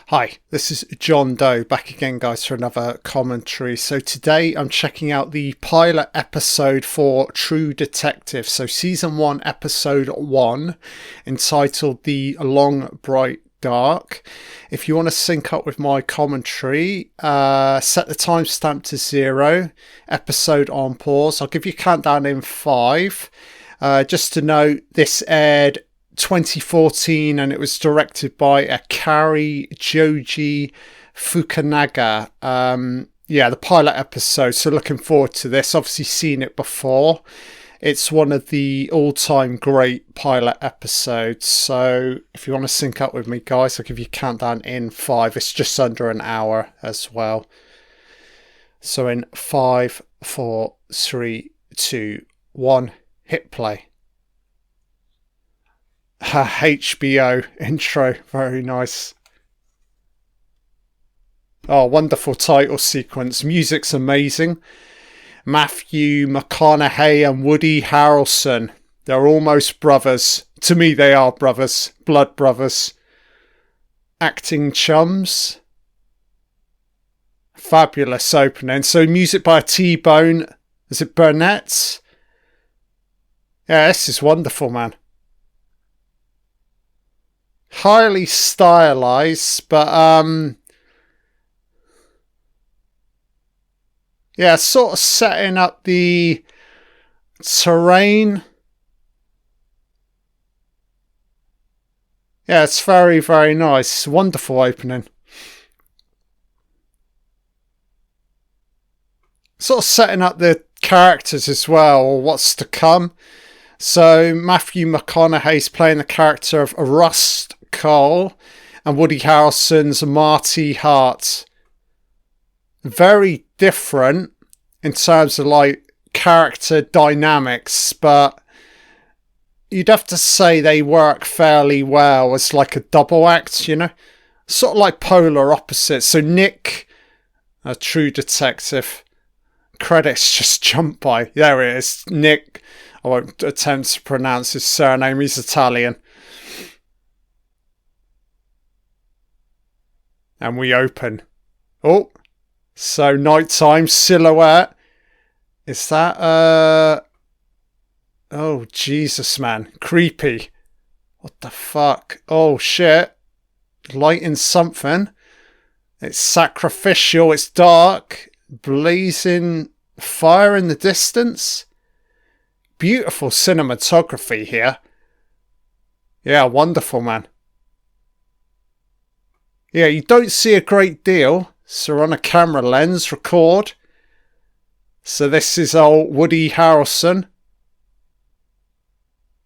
Hi, this is John Doe back again, guys, for another commentary. So today I'm checking out the pilot episode for True Detective. So season 1, episode 1, entitled The Long Bright Dark. If you want to sync up with my commentary, set the timestamp to 0, episode on pause. I'll give you a countdown in 5. Just to note, this aired 2014 and it was directed by Akari Joji Fukunaga. The pilot episode, so looking forward to this. Obviously seen it before. It's one of the all-time great pilot episodes, so if you want to sync up with me, guys, I'll give you a countdown in 5. It's just under an hour as well. So in 5, 4, 3, 2, 1, hit play. HBO intro, very nice. Oh, wonderful title sequence. Music's amazing. Matthew McConaughey and Woody Harrelson. They're almost brothers. To me, they are brothers. Blood brothers. Acting chums. Fabulous opening. So music by T-Bone. Is it Burnett? Yeah, this is wonderful, man. Highly stylized, but yeah, sort of setting up the terrain. Yeah, it's very, very nice. Wonderful opening. Sort of setting up the characters as well, or what's to come. So Matthew McConaughey's playing the character of Rust Cole and Woody Harrelson's Marty Hart. Very different in terms of like character dynamics, but you'd have to say they work fairly well as like a double act, you know? Sort of like polar opposites. So Nick, a True Detective, credits just jump by. There it is. Nick, I won't attempt to pronounce his surname, he's Italian. And we open. Oh, so nighttime silhouette. Is that oh Jesus, man, creepy. What the fuck? Oh shit. Lighting something. It's sacrificial, it's dark. Blazing fire in the distance. Beautiful cinematography here. Yeah, wonderful, man. Yeah, you don't see a great deal. So we're on a camera lens, record. So this is old Woody Harrelson.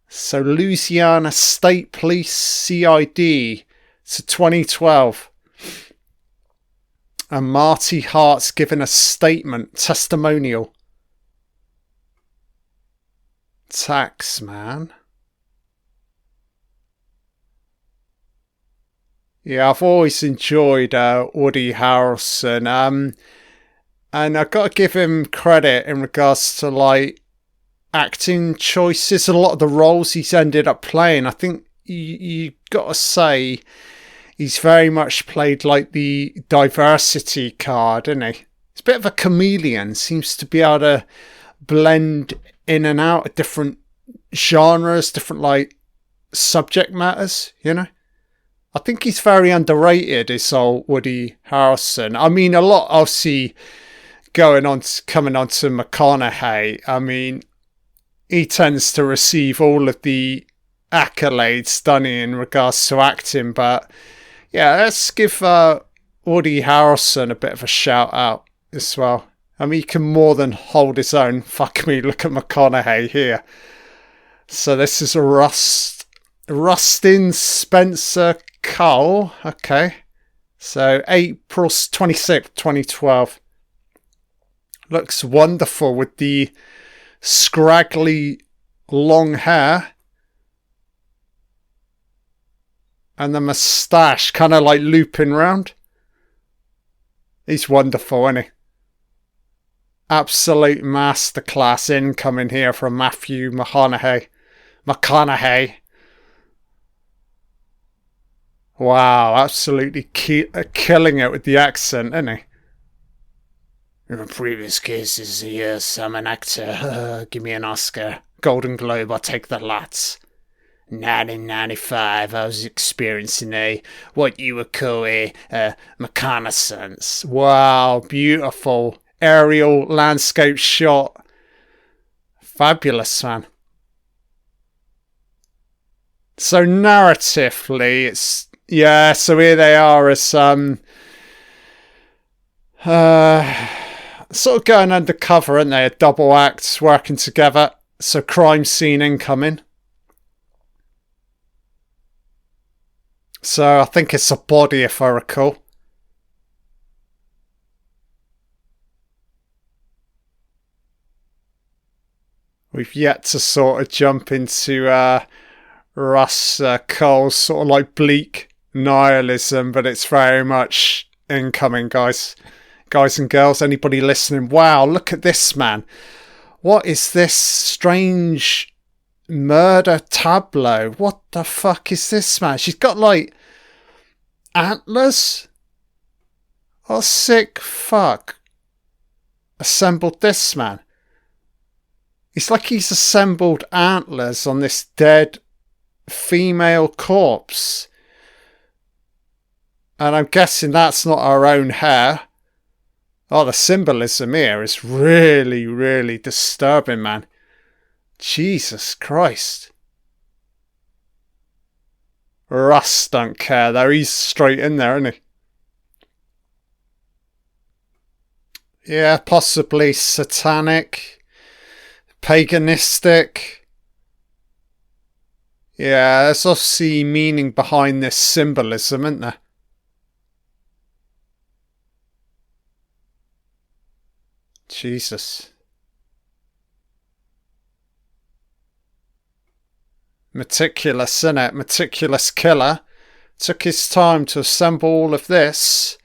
So Louisiana State Police CID. It's 2012. And Marty Hart's given a statement, testimonial. Tax man. Yeah, I've always enjoyed Woody Harrelson. And I've got to give him credit in regards to like acting choices. A lot of the roles he's ended up playing, I think you got to say he's very much played like the diversity card, isn't he? He's a bit of a chameleon. Seems to be able to blend in and out of different genres, different like subject matters, you know? I think he's very underrated, this old Woody Harrelson. I mean, a lot obviously coming on to McConaughey. I mean, he tends to receive all of the accolades done in regards to acting, but yeah, let's give Woody Harrelson a bit of a shout out as well. I mean, he can more than hold his own. Fuck me, look at McConaughey here. So this is a Rustin Spencer Cole. Okay. So April 26th, 2012. Looks wonderful with the scraggly long hair. And the moustache kind of like looping round. He's wonderful, isn't he? Absolute masterclass incoming here from Matthew McConaughey. Wow, absolutely killing it with the accent, isn't he? In previous cases, yes, I'm an actor. Give me an Oscar. Golden Globe, I'll take the lots. 1995, I was experiencing what you would call a reconnaissance. Wow, beautiful aerial landscape shot. Fabulous, man. So narratively, so here they are as sort of going undercover, aren't they? A double act working together. So crime scene incoming. So I think it's a body, if I recall. We've yet to sort of jump into Russ Cole's sort of like bleak nihilism, but it's very much incoming, guys. Guys and girls, anybody listening, wow, look at this, man. What is this strange murder tableau? What the fuck is this, man? She's got like antlers? What sick fuck assembled this, man? It's like he's assembled antlers on this dead female corpse. And I'm guessing that's not our own hair. Oh, the symbolism here is really, really disturbing, man. Jesus Christ. Russ don't care though. He's straight in there, isn't he? Yeah, possibly satanic, paganistic. Yeah, there's obviously meaning behind this symbolism, isn't there? Jesus. Meticulous, innit? Meticulous killer. Took his time to assemble all of this.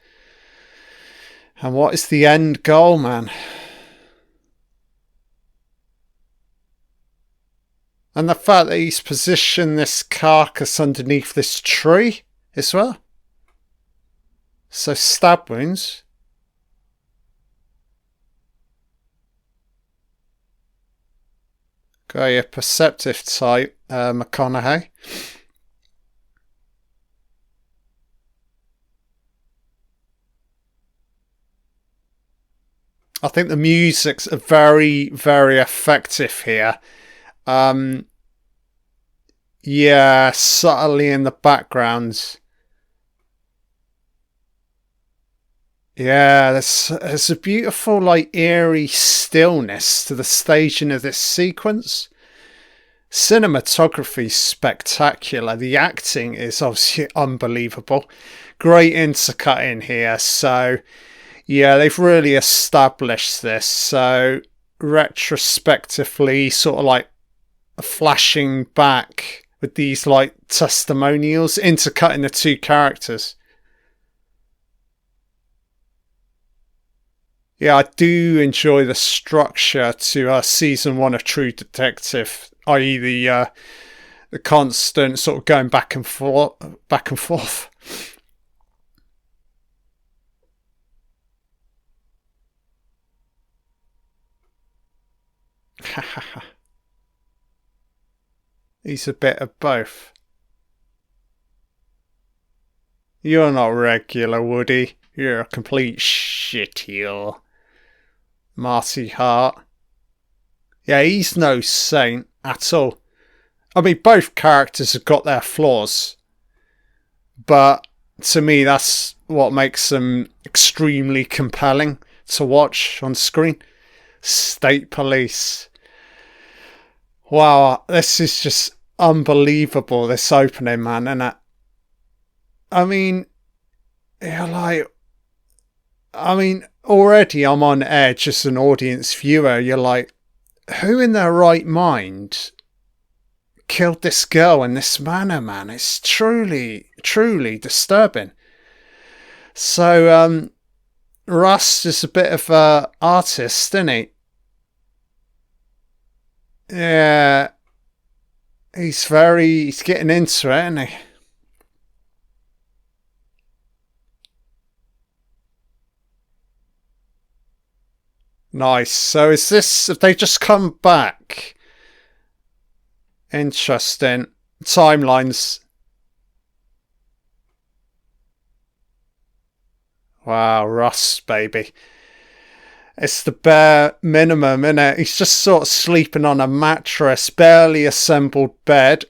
And what is the end goal, man? And the fact that he's positioned this carcass underneath this tree as well. So stab wounds. Got your perceptive type, McConaughey. I think the music's very, very effective here. Yeah, subtly in the background. Yeah, there's a beautiful, like, eerie stillness to the staging of this sequence. Cinematography spectacular. The acting is obviously unbelievable. Great intercutting here. So, yeah, they've really established this. So, retrospectively, sort of like flashing back with these like testimonials, intercutting the two characters. Yeah, I do enjoy the structure to season 1 of True Detective, i.e. the constant sort of going back and forth, back and forth. He's a bit of both. You're not regular, Woody. You're a complete shitheel. Marty Hart. Yeah, he's no saint at all. I mean, both characters have got their flaws. But to me, that's what makes them extremely compelling to watch on screen. State Police. Wow, this is just unbelievable, this opening, man. And I mean, yeah, like, already I'm on edge as an audience viewer. You're like, who in their right mind killed this girl in this manner, man? It's truly, truly disturbing. So, Russ is a bit of an artist, isn't he? Yeah, he's getting into it, isn't he? Nice. So is this, have they just come back? Interesting. Timelines. Wow, Rust, baby. It's the bare minimum, innit? He's just sort of sleeping on a mattress, barely assembled bed.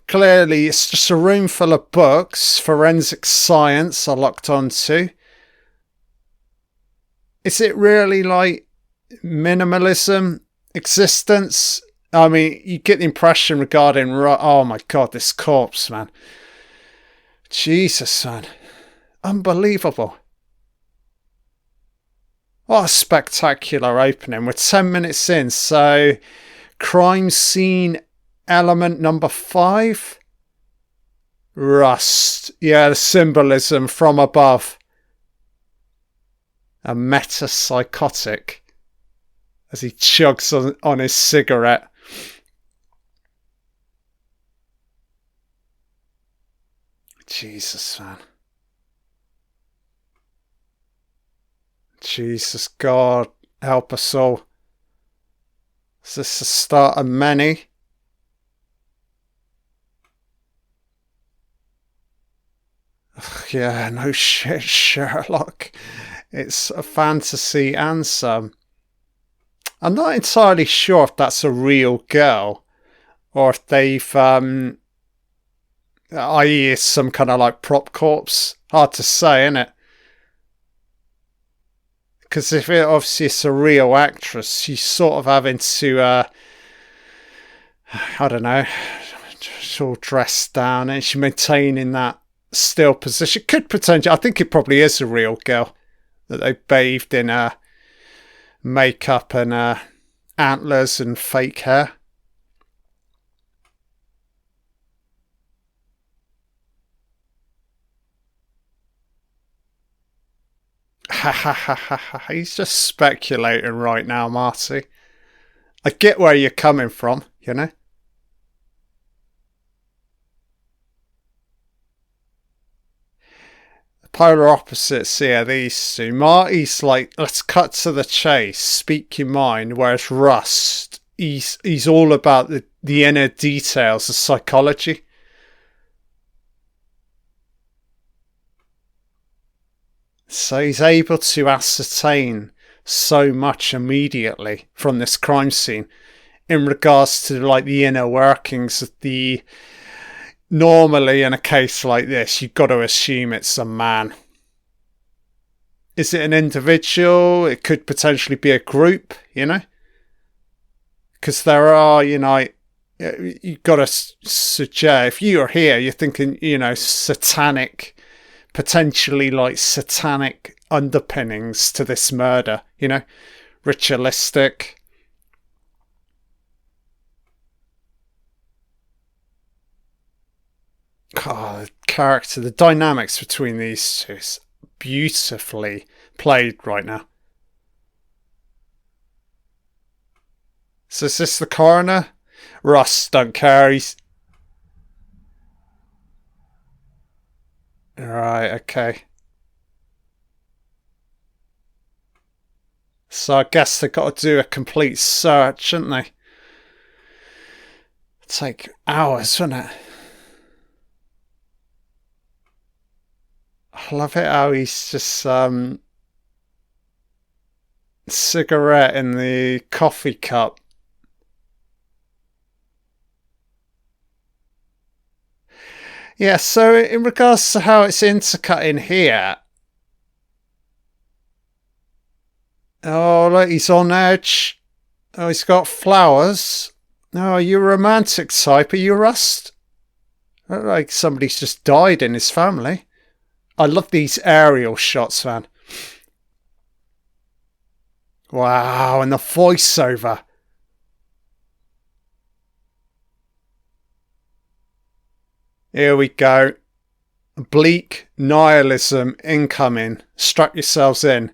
Clearly, it's just a room full of books, forensic science are locked onto. Is it really like minimalism, existence? I mean, you get the impression regarding, oh my god, this corpse, man. Jesus, man. Unbelievable. What a spectacular opening. We're 10 minutes in, so crime scene element number 5. Rust. Yeah, the symbolism from above. A meta-psychotic as he chugs on his cigarette. Jesus, man. Jesus, God, help us all. Is this the start of many? Ugh, yeah, no shit, Sherlock. It's a fantasy and some. I'm not entirely sure if that's a real girl or if they've, i.e., it's some kind of like prop corpse. Hard to say, isn't it? Because if it obviously it's a real actress, she's sort of having to, I don't know, she's all dressed down and she's maintaining that still position. Could potentially, I think it probably is a real girl that they bathed in makeup and antlers and fake hair. He's just speculating right now, Marty. I get where you're coming from, you know? Polar opposites here, these two. Marty's like, let's cut to the chase, speak your mind, whereas Rust, he's all about the inner details of psychology. So he's able to ascertain so much immediately from this crime scene in regards to like the inner workings of the... Normally in a case like this, you've got to assume it's a man. Is it an individual? It could potentially be a group, you know? Because there are, you know, you've got to suggest, if you're here, you're thinking, you know, satanic, potentially like satanic underpinnings to this murder, you know? Ritualistic. God, the character, the dynamics between these two is beautifully played right now. So is this the coroner? Russ, don't care. He's... Right, okay. So I guess they've got to do a complete search, haven't they? It'd take hours, wouldn't it? I love it how he's just cigarette in the coffee cup. Yeah, so in regards to how it's intercut in here. Oh, look, he's on edge. Oh, he's got flowers. Oh, are you a romantic type? Are you Rust? Look like somebody's just died in his family. I love these aerial shots, man. Wow, and the voiceover. Here we go. Bleak nihilism incoming. Strap yourselves in.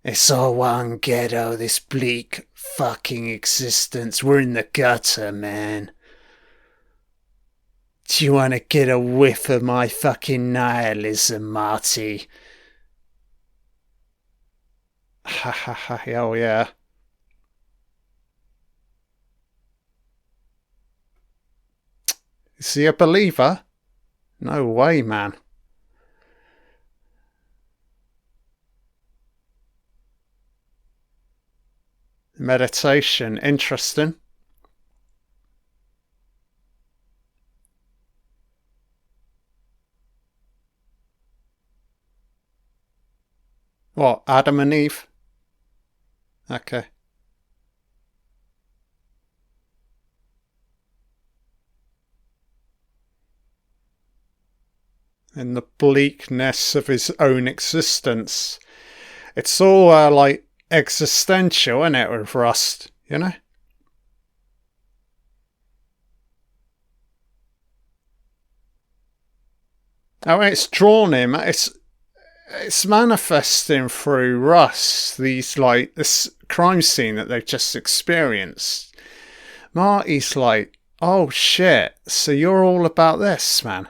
It's all one ghetto, this bleak fucking existence. We're in the gutter, man. Do you want to get a whiff of my fucking nihilism, Marty? Ha ha ha, oh yeah. Is he a believer? No way, man. Meditation, interesting. What, Adam and Eve? Okay. In the bleakness of his own existence. It's all like existential, isn't it, with Rust, you know? Oh, it's drawn him. It's manifesting through Russ, these like this crime scene that they've just experienced. Marty's like, oh shit, so you're all about this, man.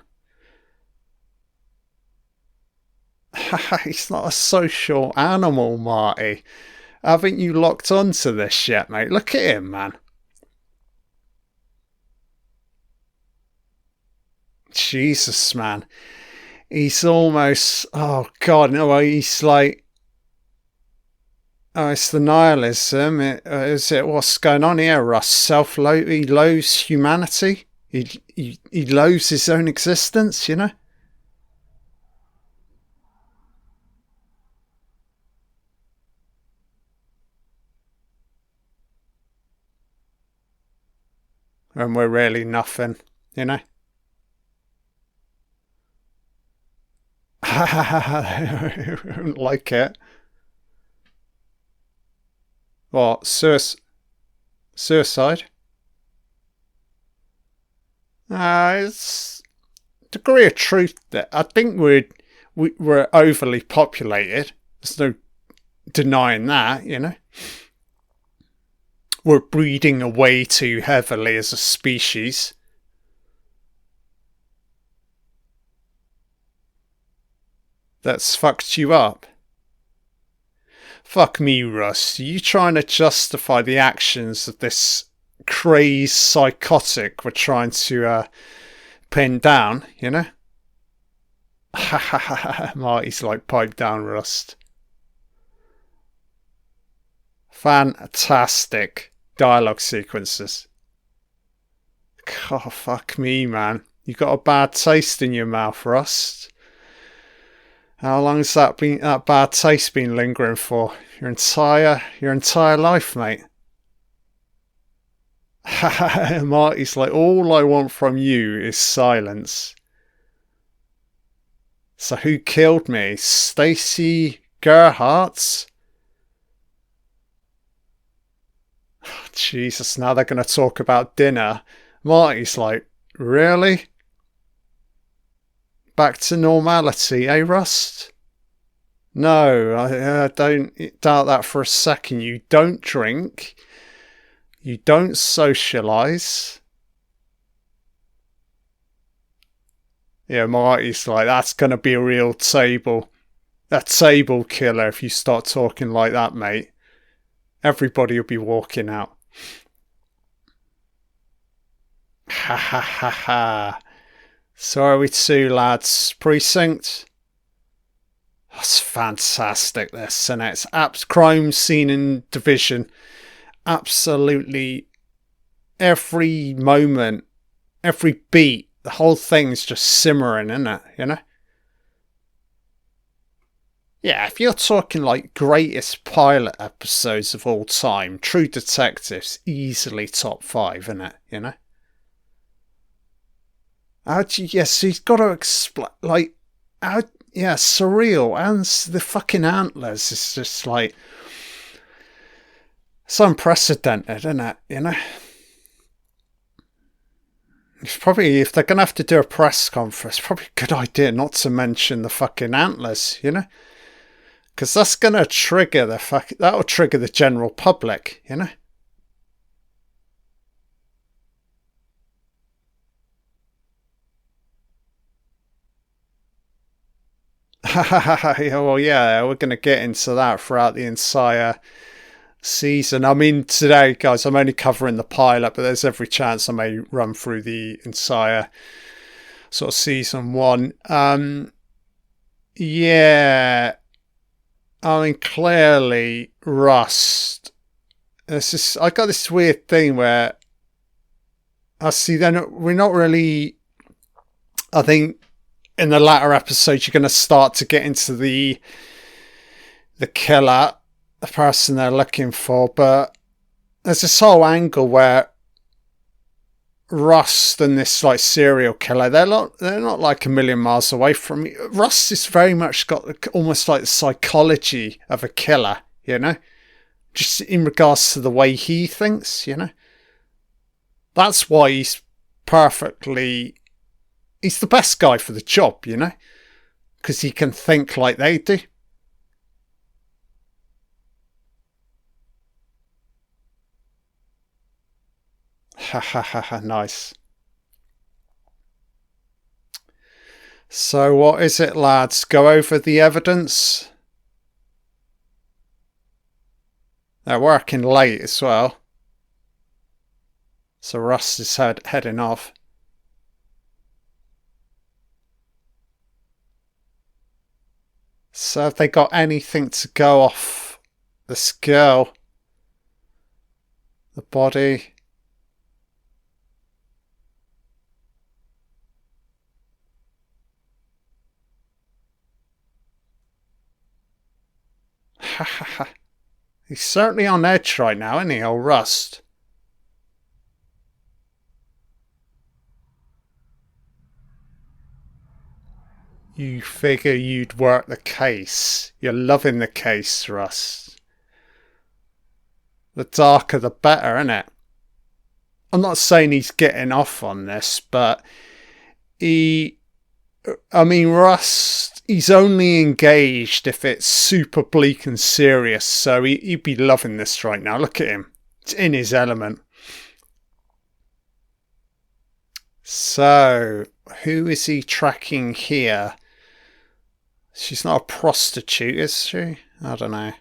He's not a social animal, Marty. Haven't you locked onto this yet, mate? Look at him, man. Jesus, man. He's almost, oh god, no, he's like, oh, it's the nihilism. Is it what's going on here, Russ? He loathes humanity. He loathes his own existence, you know? And we're really nothing, you know? Like it. What? Suicide? It's degree of truth that I think we're overly populated. There's no denying that, you know. We're breeding away too heavily as a species. That's fucked you up. Fuck me, Russ. Are you trying to justify the actions of this crazed psychotic we're trying to pin down, you know? Ha ha ha. Marty's like, pipe down, Rust. Fantastic dialogue sequences. God, fuck me, man. You got a bad taste in your mouth, Rust. How long has that bad taste been lingering for? Your entire life, mate. Marty's like, all I want from you is silence. So who killed me? Stacy Gerhardt? Oh, Jesus, now they're going to talk about dinner. Marty's like, really? Back to normality, eh, Rust? No, I don't doubt that for a second. You don't drink. You don't socialise. Yeah, Marty's like, that's going to be a real a table killer if you start talking like that, mate. Everybody will be walking out. Ha ha ha ha. So are we two, lads? Precinct? That's fantastic, this, and it's crime scene in Division. Absolutely every moment, every beat, the whole thing's just simmering, isn't it? You know? Yeah, if you're talking like greatest pilot episodes of all time, True Detective's easily top 5, isn't it? You know? Yes, he's got to explain, like, yeah, surreal, and the fucking antlers is just like, it's unprecedented, isn't it? You know? It's probably, if they're going to have to do a press conference, probably a good idea not to mention the fucking antlers, you know? Because that's going to trigger that'll trigger the general public, you know? Yeah, well, yeah, we're going to get into that throughout the entire season. I mean, today, guys, I'm only covering the pilot, but there's every chance I may run through the entire sort of season one. Yeah, I mean, clearly, Rust. I got this weird thing where I see we're not really. I think in the latter episodes, you're going to start to get into the killer, the person they're looking for, but there's this whole angle where Rust and this like serial killer, they're not like a million miles away from me. Rust is very much got almost like the psychology of a killer, you know, just in regards to the way he thinks, you know. That's why he's the best guy for the job, you know, because he can think like they do. Ha ha ha ha, nice. So what is it, lads? Go over the evidence. They're working late as well. So Russ is heading off. So have they got anything to go off this girl? The body. Ha ha ha. He's certainly on edge right now, isn't he, old Rust? You figure you'd work the case. You're loving the case, Rust. The darker the better, innit? I'm not saying he's getting off on this, but Rust, he's only engaged if it's super bleak and serious, so he'd be loving this right now. Look at him. It's in his element. So, who is he tracking here? She's not a prostitute, is she? I don't know.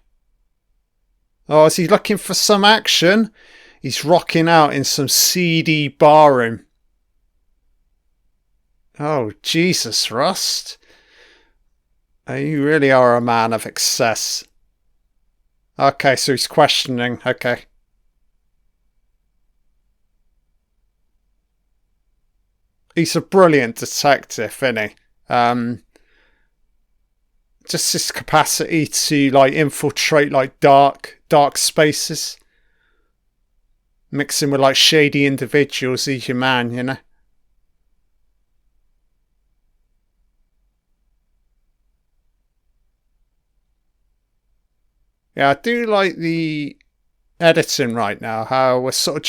Oh, is he looking for some action? He's rocking out in some seedy barroom. Oh, Jesus, Rust. You really are a man of excess. Okay, so he's questioning. Okay. He's a brilliant detective, isn't he? Just his capacity to like infiltrate like dark spaces. Mixing with like shady individuals, he's your man, you know? Yeah, I do like the editing right now. How we're sort of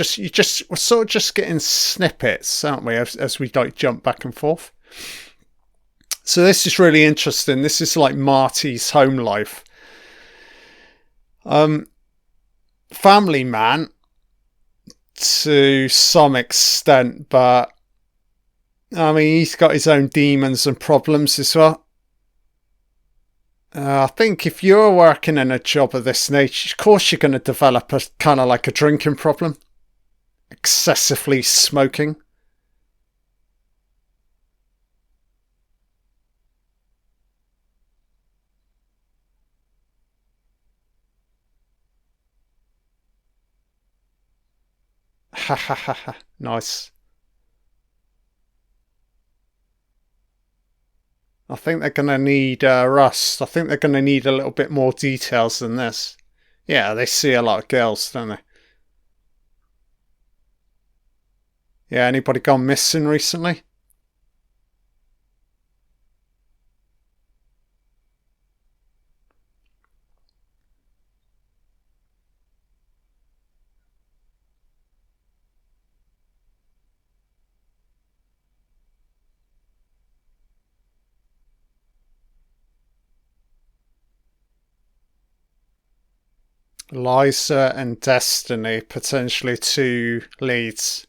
just getting snippets, aren't we, as we like jump back and forth. So this is really interesting. This is like Marty's home life. Family man to some extent, but I mean he's got his own demons and problems as well. I think if you're working in a job of this nature, of course you're going to develop a kind of like a drinking problem, excessively smoking. Ha ha ha ha. Nice. I think they're going to need Rust. I think they're going to need a little bit more details than this. Yeah, they see a lot of girls, don't they? Yeah, anybody gone missing recently? Liza and Destiny, potentially two leads.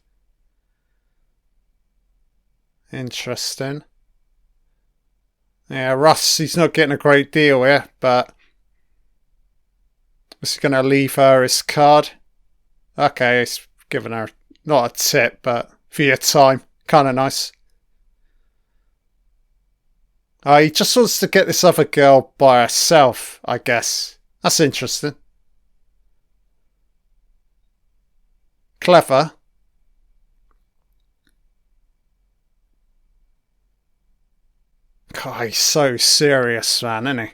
Interesting. Yeah, Russ, he's not getting a great deal here, but is he going to leave her his card? Okay, he's giving her not a tip, but for your time. Kind of nice. He just wants to get this other girl by herself, I guess. That's interesting. Clever. God, he's so serious, man, isn't he?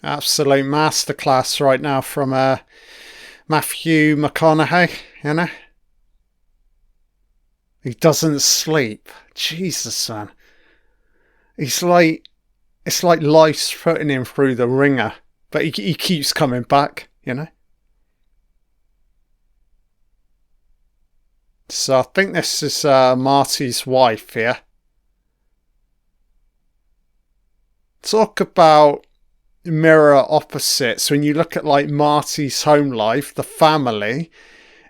Absolute masterclass right now from Matthew McConaughey, you know? He doesn't sleep. Jesus, man. He's like, it's like life's putting him through the ringer, but he keeps coming back, you know? So I think this is Marty's wife here. Talk about mirror opposites. When you look at like Marty's home life, the family,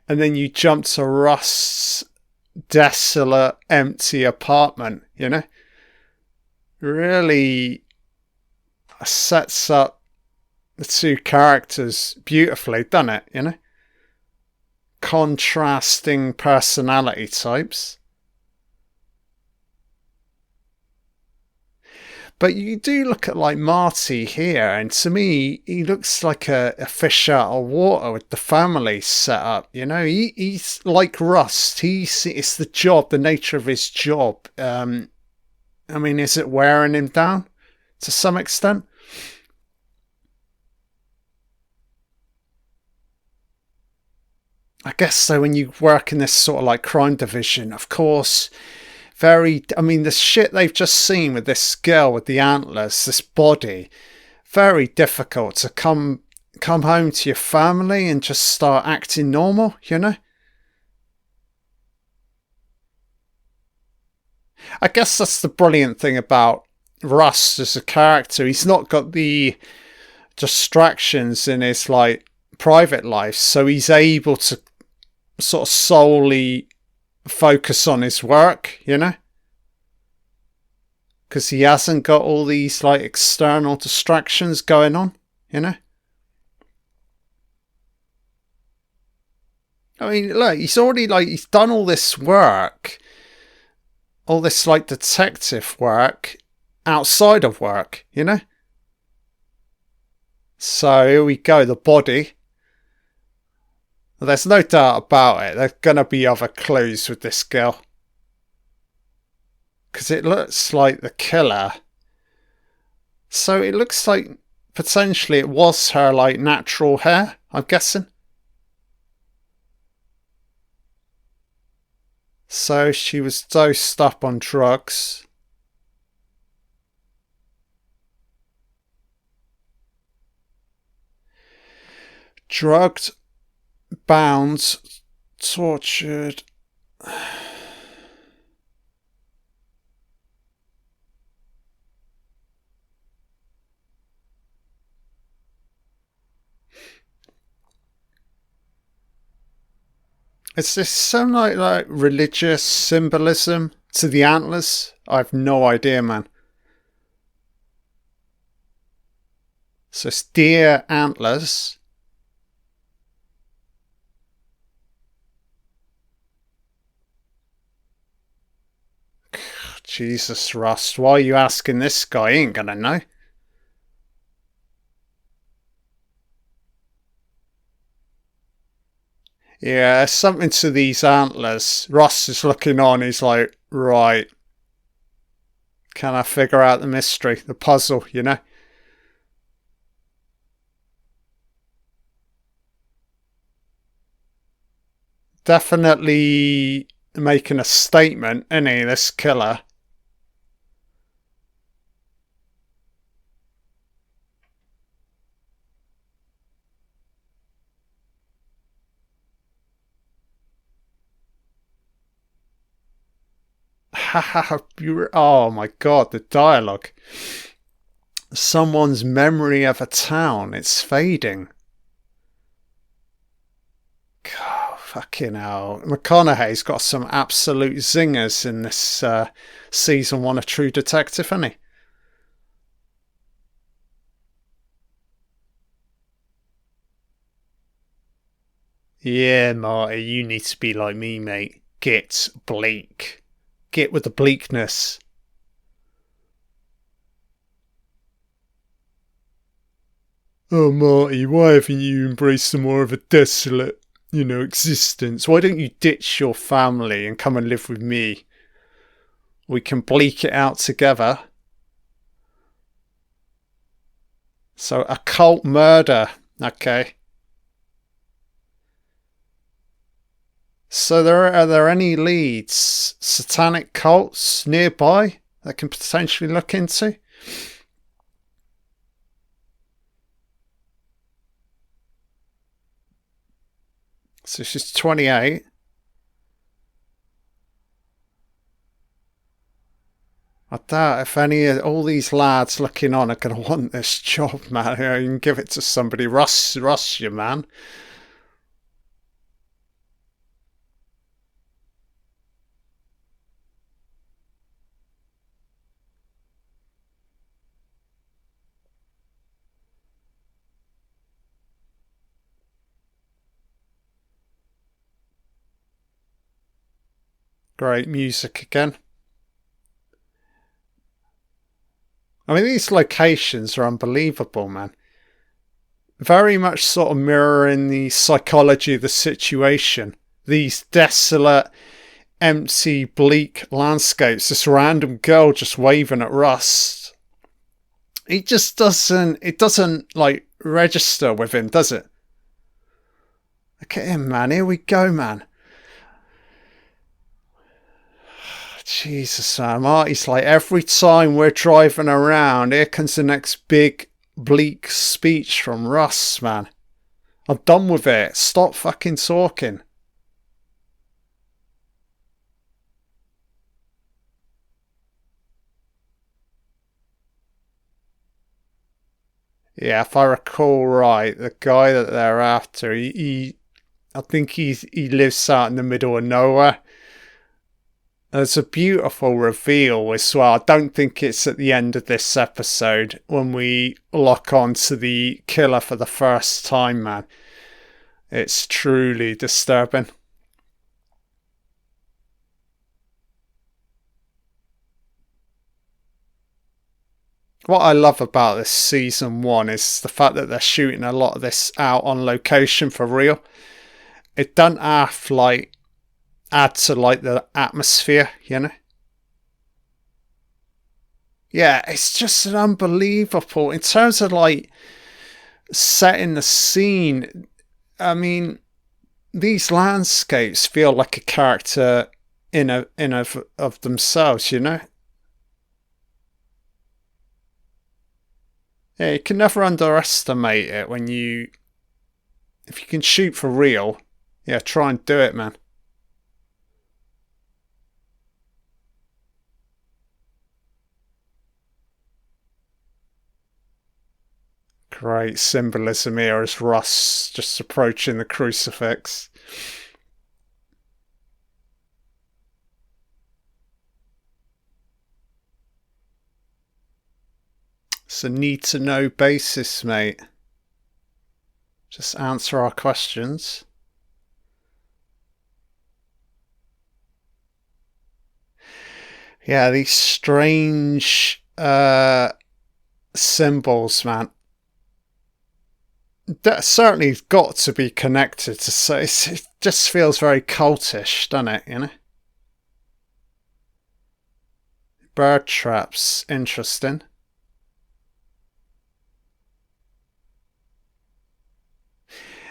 and then you jump to Rust's desolate, empty apartment, you know? Really sets up the two characters beautifully, doesn't it, you know? Contrasting personality types. But you do look at like Marty here, and to me, he looks like a fish out of water with the family set up. You know, he's like Rust. It's the job, the nature of his job. I mean, is it wearing him down to some extent? I guess so. When you work in this sort of like crime division, of course, I mean, the shit they've just seen with this girl with the antlers, this body, very difficult to come home to your family and just start acting normal, you know? I guess that's the brilliant thing about Rust as a character. He's not got the distractions in his like private life, so he's able to sort of solely focus on his work, you know? Because he hasn't got all these like external distractions going on, you know? I mean, look, he's done all this work, all this like detective work outside of work, you know? So here we go, the body. There's no doubt about it. There's going to be other clues with this girl. Because it looks like the killer. So it looks like potentially it was her like natural hair, I'm guessing. So she was dosed up on drugs. Drugged, bound, tortured. Is this some like religious symbolism to the antlers? I've no idea, man. So it's deer antlers. Jesus, Rust, why are you asking this guy? He ain't gonna know. Yeah, something to these antlers. Ross is looking on, he's like, right, can I figure out the mystery, the puzzle, you know? Definitely making a statement, any this killer. Oh my god, the dialogue. Someone's memory of a town, it's fading. God, fucking hell. McConaughey's got some absolute zingers in this season 1 of True Detective, hasn't he? Yeah, Marty, you need to be like me, mate. Get bleak. Get with the bleakness. Oh, Marty, why haven't you embraced some more of a desolate, existence? Why don't you ditch your family and come and live with me? We can bleak it out together. So, occult murder. Okay. So, are there any leads, satanic cults nearby that can potentially look into? So she's 28. I doubt if any of all these lads looking on are going to want this job, man. You can give it to somebody. Russ, you man. Great music again. I mean, these locations are unbelievable, man. Very much sort of mirroring the psychology of the situation. These desolate, empty, bleak landscapes. This random girl just waving at Russ. It doesn't like register with him, does it? Look at him, man. Here we go, man. Jesus, man. Marty's like, every time we're driving around, here comes the next big, bleak speech from Russ, man. I'm done with it. Stop fucking talking. Yeah, if I recall right, the guy that they're after, I think he lives out in the middle of nowhere. There's a beautiful reveal as well. I don't think it's at the end of this episode when we lock on to the killer for the first time, man. It's truly disturbing. What I love about this season 1 is the fact that they're shooting a lot of this out on location for real. It doesn't have like add to like the atmosphere, you know? Yeah, it's just an unbelievable in terms of like setting the scene. I mean, these landscapes feel like a character in of themselves, you know? Yeah, you can never underestimate it when you if you can shoot for real, yeah, try and do it, man. Great symbolism here as Russ just approaching the crucifix. It's a need to know basis, mate. Just answer our questions. Yeah, these strange symbols, man. That certainly got to be connected to. So it just feels very cultish, doesn't it? You know, bird traps, interesting.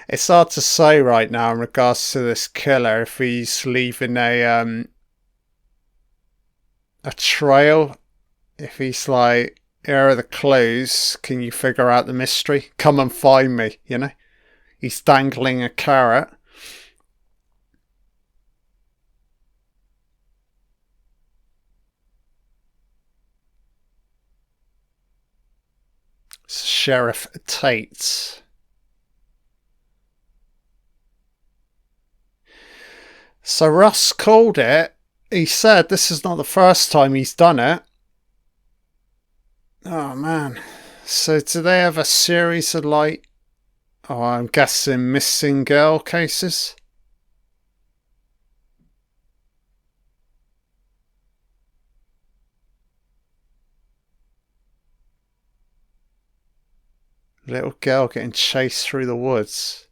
It's hard to say right now in regards to this killer if he's leaving a trail. If he's like, here are the clues. Can you figure out the mystery? Come and find me. You know, he's dangling a carrot. Sheriff Tate. So Russ called it. He said this is not the first time he's done it. Oh man. So do they have a series of like, oh, I'm guessing missing girl cases? Little girl getting chased through the woods.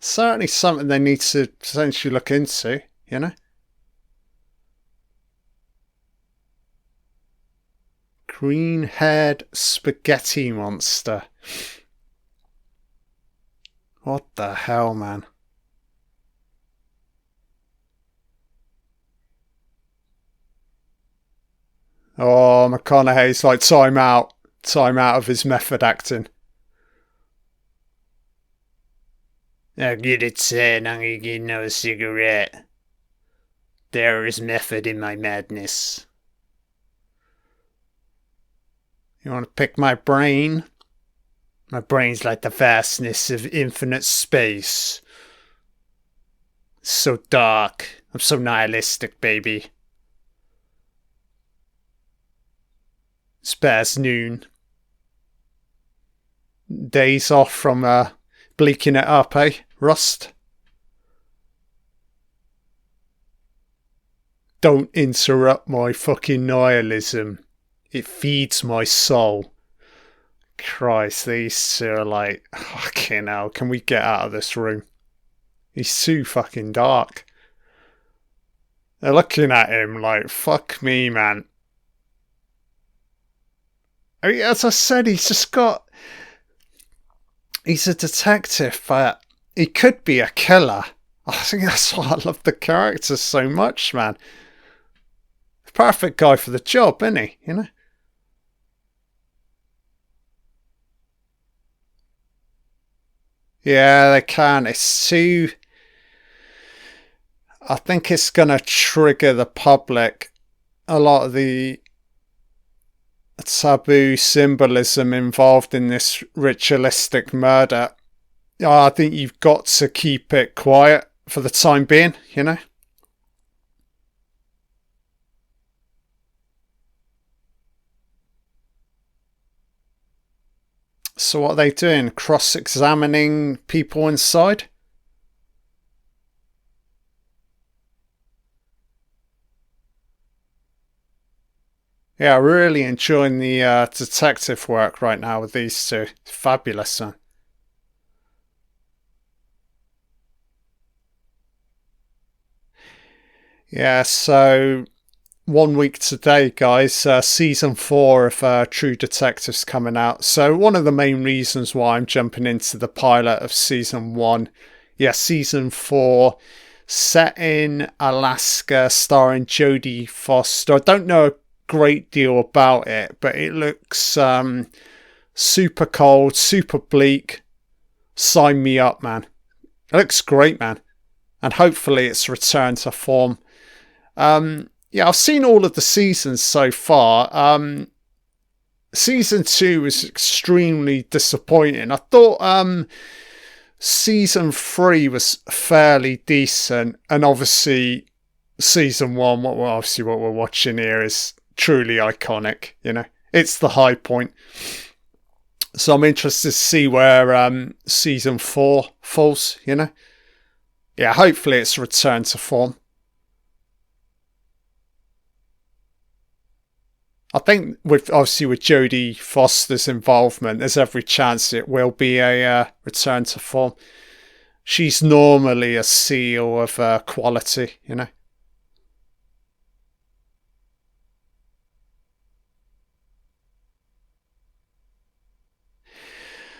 Certainly something they need to potentially look into, you know? Green-haired spaghetti monster. What the hell, man? Oh, McConaughey's like, time out. Time out of his method acting. I get it, son. I'm gonna get no cigarette. There is method in my madness. You want to pick my brain? My brain's like the vastness of infinite space. It's so dark. I'm so nihilistic, baby. It's past noon. Days off from bleaking it up, eh, Rust? Don't interrupt my fucking nihilism. It feeds my soul. Christ, these two are like, fucking hell, can we get out of this room? He's too fucking dark. They're looking at him like, fuck me, man. I mean, as I said, he's just got... He's a detective, but he could be a killer. I think that's why I love the character so much, man. Perfect guy for the job, isn't he? You know? Yeah, they can. It's too... I think it's going to trigger the public. A lot of the taboo symbolism involved in this ritualistic murder. I think you've got to keep it quiet for the time being, you know? So what are they doing? Cross-examining people inside? Yeah, really enjoying the detective work right now with these two. Fabulous, man. Yeah, so 1 week today, guys. Season 4 of True Detective's coming out. So one of the main reasons why I'm jumping into the pilot of season 1. Yeah, season 4, set in Alaska, starring Jodie Foster. I don't know a great deal about it, but it looks super cold, super bleak. Sign me up, man. It looks great, man. And hopefully it's returned to form. Yeah, I've seen all of the seasons so far. Season 2 was extremely disappointing. I thought season 3 was fairly decent, and obviously season 1, what we're watching here is truly iconic. You know, it's the high point. So I'm interested to see where season 4 falls. You know, yeah, hopefully it's returned to form. I think with Jodie Foster's involvement, there's every chance it will be a return to form. She's normally a seal of quality, you know.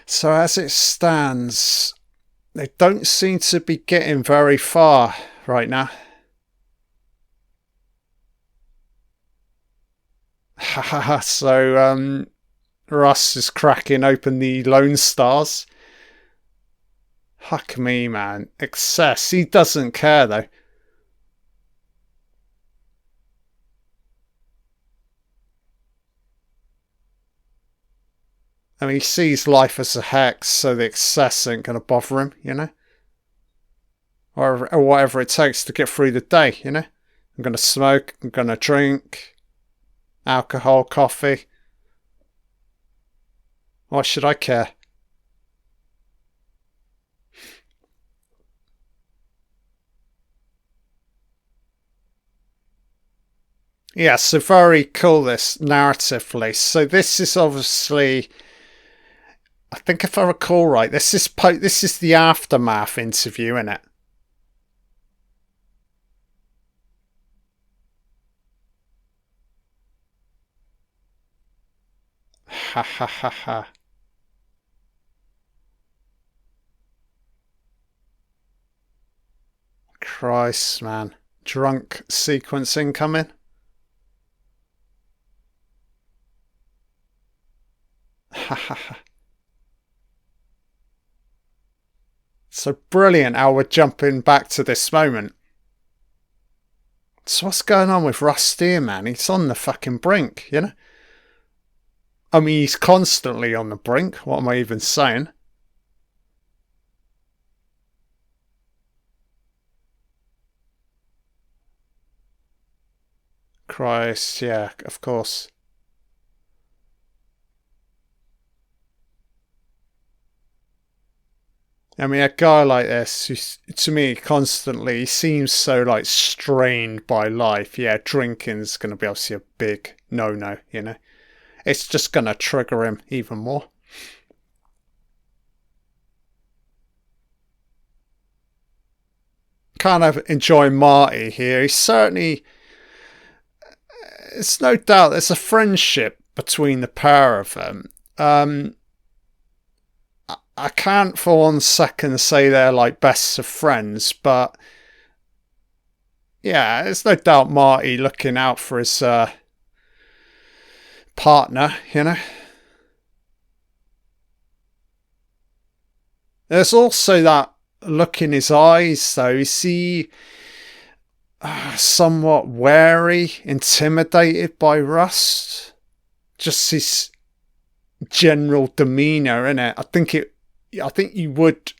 So as it stands, they don't seem to be getting very far right now. So Russ is cracking open the Lone Stars. Fuck me, man. Excess. He doesn't care, though. I mean, he sees life as a hex, so the excess ain't going to bother him, you know? Or whatever it takes to get through the day, you know? I'm going to smoke, I'm going to drink, alcohol, coffee. Why should I care? Yeah, so very cool, this narratively. So this is obviously, I think if I recall right, this is the aftermath interview, isn't it? Ha ha ha ha. Christ, man. Drunk sequence incoming. Ha ha ha. So brilliant how we're jumping back to this moment. So what's going on with Rusty, man? He's on the fucking brink, you know? I mean, he's constantly on the brink. What am I even saying? Christ, yeah, of course. I mean, a guy like this, who's, to me, constantly seems so like strained by life. Yeah, drinking's going to be obviously a big no-no, you know? It's just going to trigger him even more. Kind of enjoying Marty here. He's certainly, it's no doubt there's a friendship between the pair of them. I can't for 1 second say they're like best of friends, but yeah, there's no doubt Marty looking out for his partner, you know. There's also that look in his eyes, though. Is he somewhat wary, intimidated by Rust? Just his general demeanour, innit? I think you would.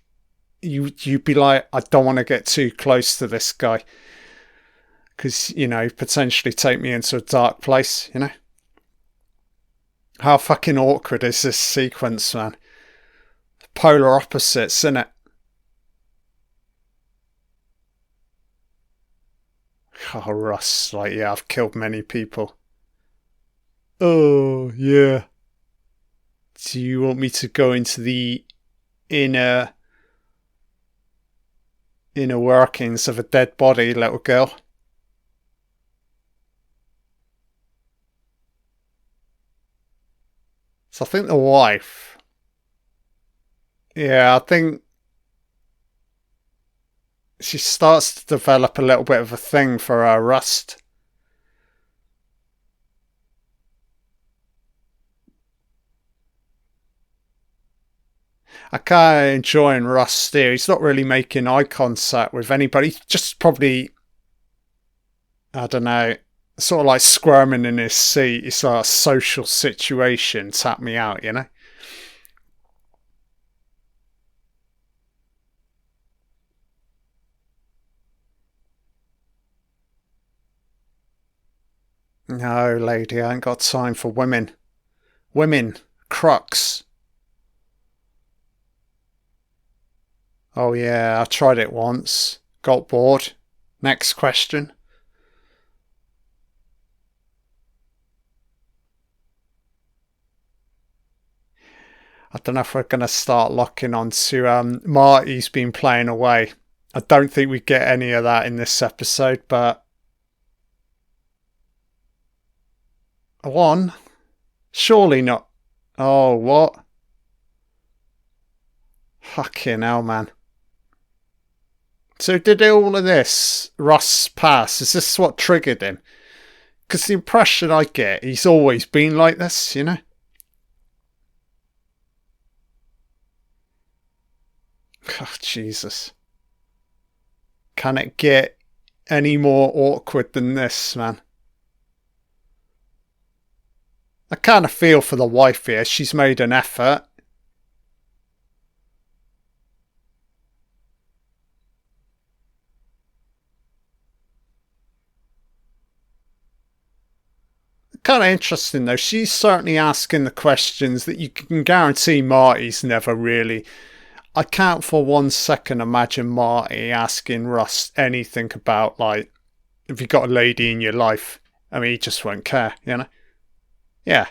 You'd be like, I don't want to get too close to this guy because, you know, potentially take me into a dark place, you know? How fucking awkward is this sequence, man? Polar opposites, innit? Oh, Russ, like, yeah, I've killed many people. Oh, yeah. Do you want me to go into the inner workings of a dead body, little girl? So I think the wife. Yeah, I think she starts to develop a little bit of a thing for Rust. I kind of enjoying Rust here. He's not really making eye contact with anybody. He's just probably, I don't know, sort of like squirming in his seat. It's like a social situation. Tap me out, you know? No, lady, I ain't got time for women. Women. Crux. Oh, yeah, I tried it once. Got bored. Next question. I don't know if we're going to start locking on to Marty's been playing away. I don't think we get any of that in this episode, but one? Surely not. Oh, what? Fucking hell, man. So did all of this Russ pass? Is this what triggered him? Because the impression I get, he's always been like this, you know? Oh, Jesus. Can it get any more awkward than this, man? I kind of feel for the wife here. She's made an effort. Kind of interesting though. She's certainly asking the questions that you can guarantee Marty's never really. I can't for 1 second imagine Marty asking Russ anything about, like, if you got a lady in your life. I mean, he just won't care, you know? Yeah.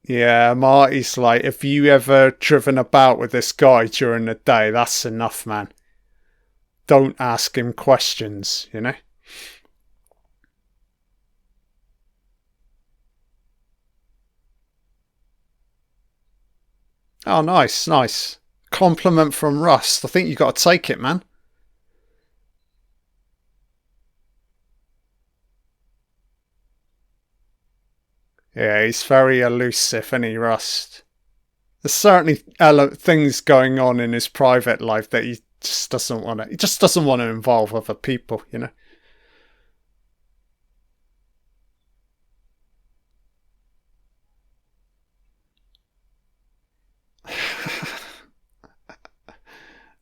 Yeah, Marty's like, if you ever driven about with this guy during the day, that's enough, man. Don't ask him questions, you know? Oh, nice, nice. Compliment from Rust. I think you got to take it, man. Yeah, he's very elusive, isn't he, Rust? There's certainly things going on in his private life that he just doesn't want to. He just doesn't want to involve other people, you know.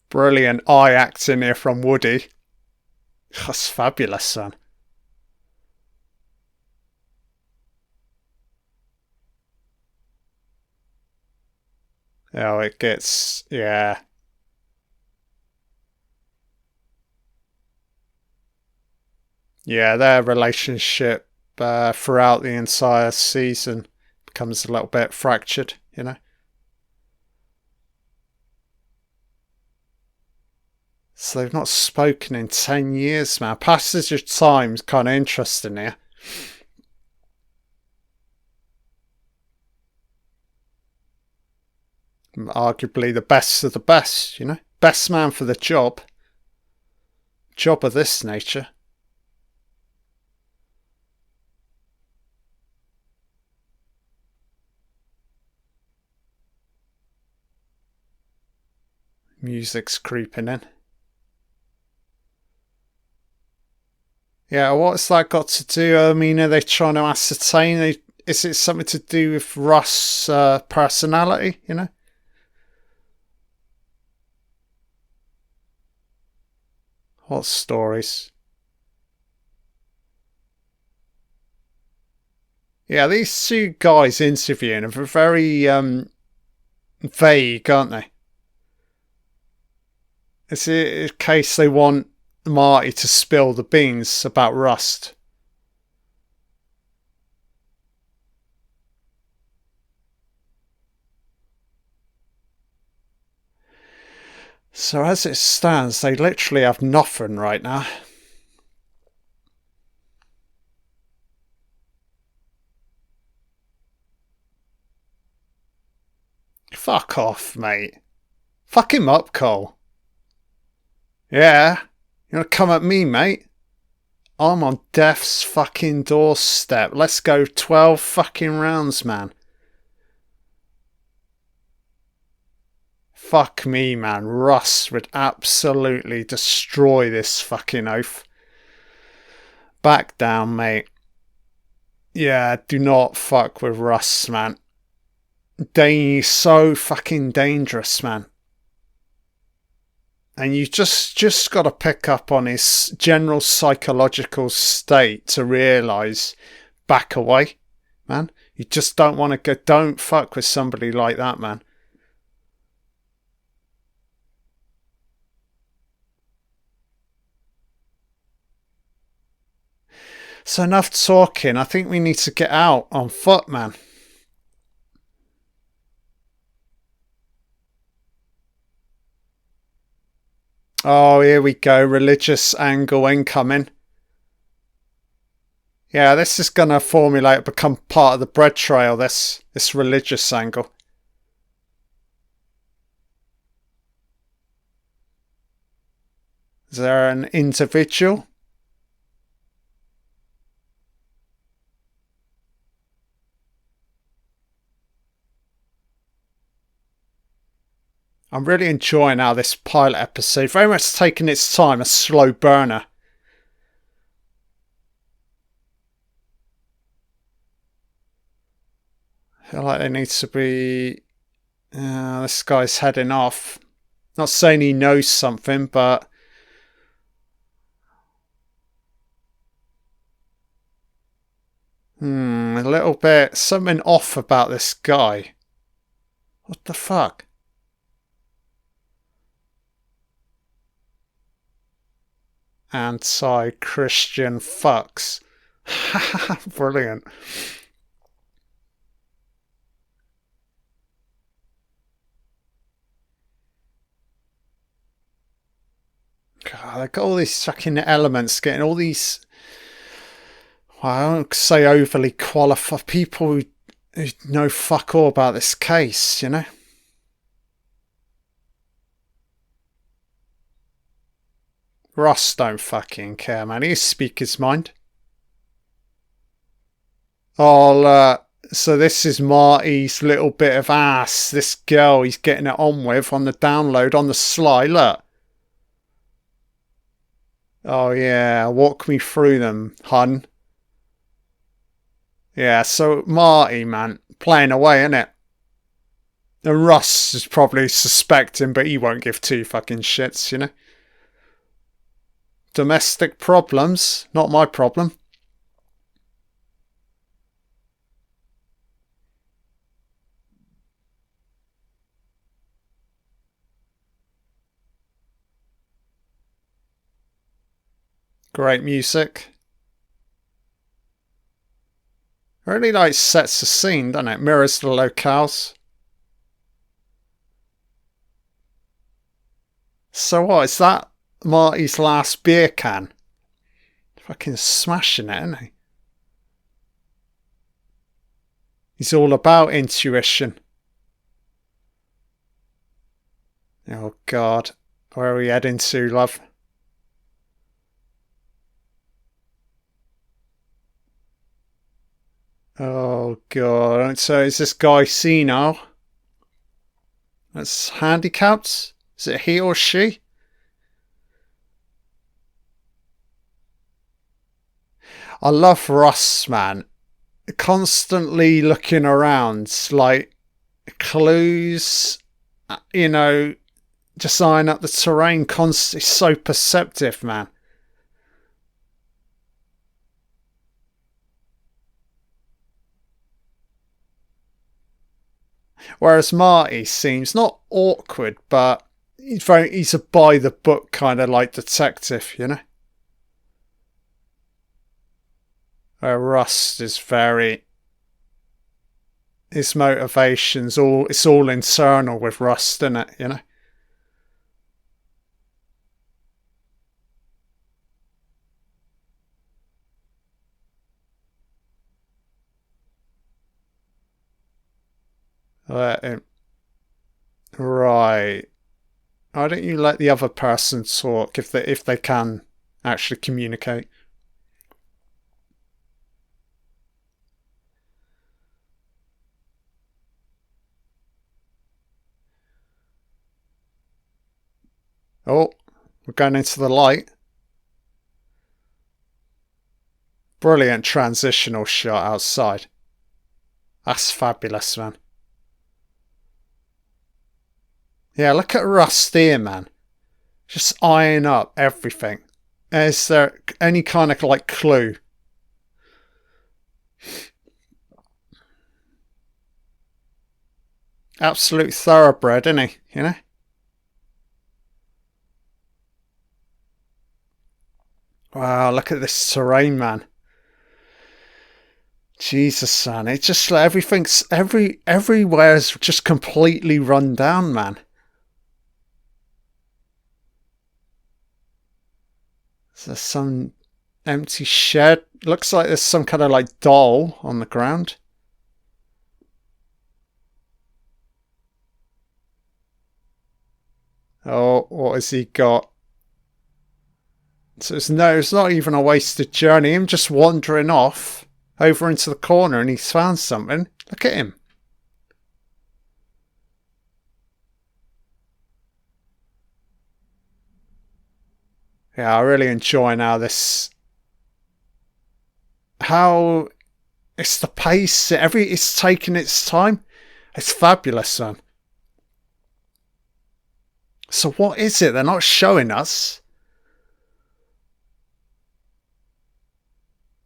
Brilliant eye acting here from Woody. That's fabulous, son. Oh, it gets, yeah. Yeah, their relationship throughout the entire season becomes a little bit fractured, you know. So they've not spoken in 10 years, man. Passage of time's kind of interesting here. Arguably the best of the best, you know. Best man for the job. Job of this nature. Music's creeping in. Yeah, what's that got to do? I mean, are they trying to ascertain? Is it something to do with Russ' personality, you know? What stories? Yeah, these two guys interviewing are very vague, aren't they? Is it a case they want Marty to spill the beans about Rust? So as it stands, they literally have nothing right now. Fuck off, mate. Fuck him up, Cole. Yeah? You wanna come at me, mate? I'm on death's fucking doorstep. Let's go 12 fucking rounds, man. Fuck me, man. Russ would absolutely destroy this fucking oaf. Back down, mate. Yeah, do not fuck with Russ, man. He's so fucking dangerous, man. And you just got to pick up on his general psychological state to realise, back away, man. You just don't want to go. Don't fuck with somebody like that, man. So enough talking. I think we need to get out on foot, man. Oh, here we go. Religious angle incoming. Yeah, this is going to formulate, become part of the bread trail, this religious angle. Is there an individual? I'm really enjoying how this pilot episode, very much taking its time, a slow burner. I feel like there needs to be... this guy's heading off. Not saying he knows something, but... a little bit... something off about this guy. What the fuck? Anti-Christian fucks. Brilliant. God, they've got all these fucking elements, getting all these... well, I don't say overly qualified people who know fuck all about this case, you know? Ross don't fucking care, man. He'll speak his mind. Oh, so this is Marty's little bit of ass. This girl he's getting it on with on the download on the sly. Look. Oh, yeah. Walk me through them, hun. Yeah, so Marty, man, playing away, innit? And Russ is probably suspecting, but he won't give two fucking shits, you know? Domestic problems, not my problem. Great music. Really like sets the scene, doesn't it? Mirrors the locales. So what, is that Marty's last beer can? Fucking smashing it, isn't he? He's all about intuition. Oh God, where are we heading to, love? Oh God, so is this guy senile? That's handicapped? Is it he or she? I love Russ, man. Constantly looking around, like clues, you know, just eyeing up the terrain, constantly so perceptive, man. Whereas Marty seems not awkward, but he's a by the book kind of like detective, you know? Where Rust is very... his motivations, it's all internal with Rust, isn't it, you know? Right. Why don't you let the other person talk if they can actually communicate? Oh, we're going into the light. Brilliant transitional shot outside. That's fabulous, man. Yeah, look at Rust here, man. Just eyeing up everything. Is there any kind of like clue? Absolute thoroughbred, isn't he? You know? Wow, look at this terrain, man. Jesus, son. It's just like everywhere's just completely run down, man. There's some empty shed. Looks like there's some kind of like doll on the ground. Oh, what has he got? So it's not even a wasted journey. Him just wandering off over into the corner and he's found something. Look at him. Yeah, I really enjoy now this. How It's the pace. It's taking its time. It's fabulous, man. So what is it? They're not showing us.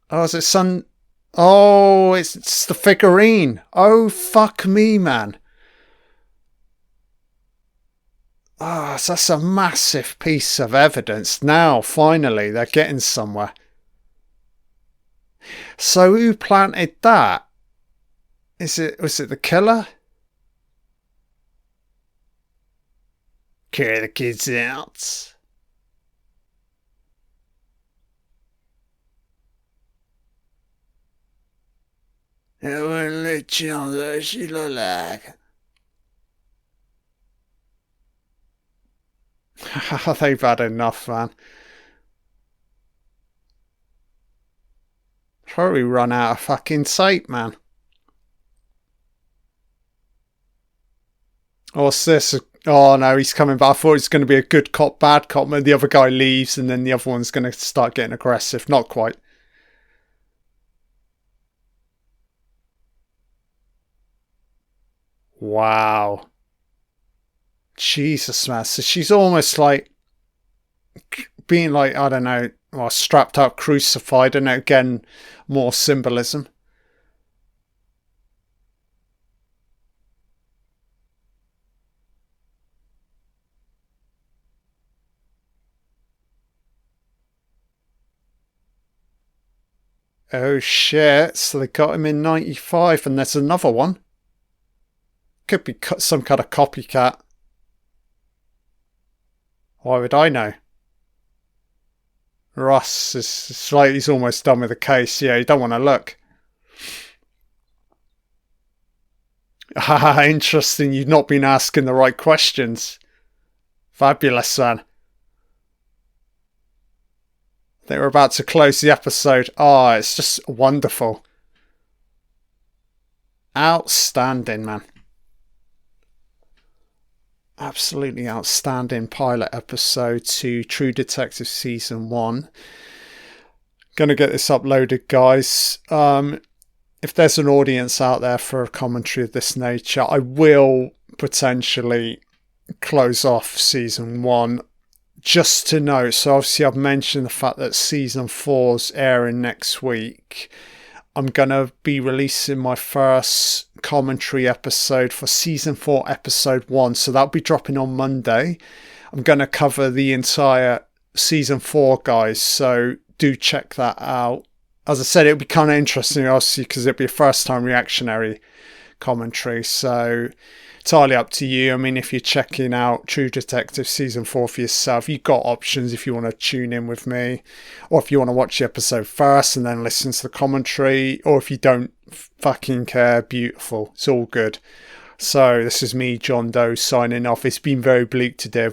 Oh, is it Sun? Oh, it's the figurine. Oh, fuck me, man. Ah, so that's a massive piece of evidence. Now, finally, they're getting somewhere. So who planted that? Was it the killer? Carry the kids out. I won't let you on what she look like. They've had enough, man. Probably run out of fucking tape, man. What's this? Oh no, he's coming back. I thought it was going to be a good cop, bad cop, and the other guy leaves, and then the other one's going to start getting aggressive. Not quite. Wow. Jesus, man. So she's almost like being like, I don't know, well, strapped up, crucified, and again, more symbolism. Oh shit, so they got him in 95 and there's another one. Could be some kind of copycat. Why would I know? Russ is like he's almost done with the case. Yeah, you don't want to look. Ah, interesting. You've not been asking the right questions. Fabulous, man. They were about to close the episode. Oh, it's just wonderful. Outstanding, man. Absolutely outstanding pilot episode to True Detective Season 1. Gonna get this uploaded, guys. If there's an audience out there for a commentary of this nature, I will potentially close off Season 1. Just to note, so obviously I've mentioned the fact that Season 4's airing next week. I'm going to be releasing my first commentary episode for Season 4, Episode 1. So that'll be dropping on Monday. I'm going to cover the entire Season 4, guys. So do check that out. As I said, it'll be kind of interesting, obviously, because it'll be a first-time reactionary commentary. So entirely up to you. I mean, if you're checking out True Detective Season 4 for yourself, you've got options if you want to tune in with me, or if you want to watch the episode first and then listen to the commentary, or if you don't fucking care, beautiful. It's all good. So this is me, John Doe, signing off. It's been very bleak today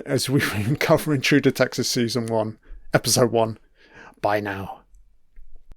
as we've been covering True Detective Season 1, Episode 1. Bye now.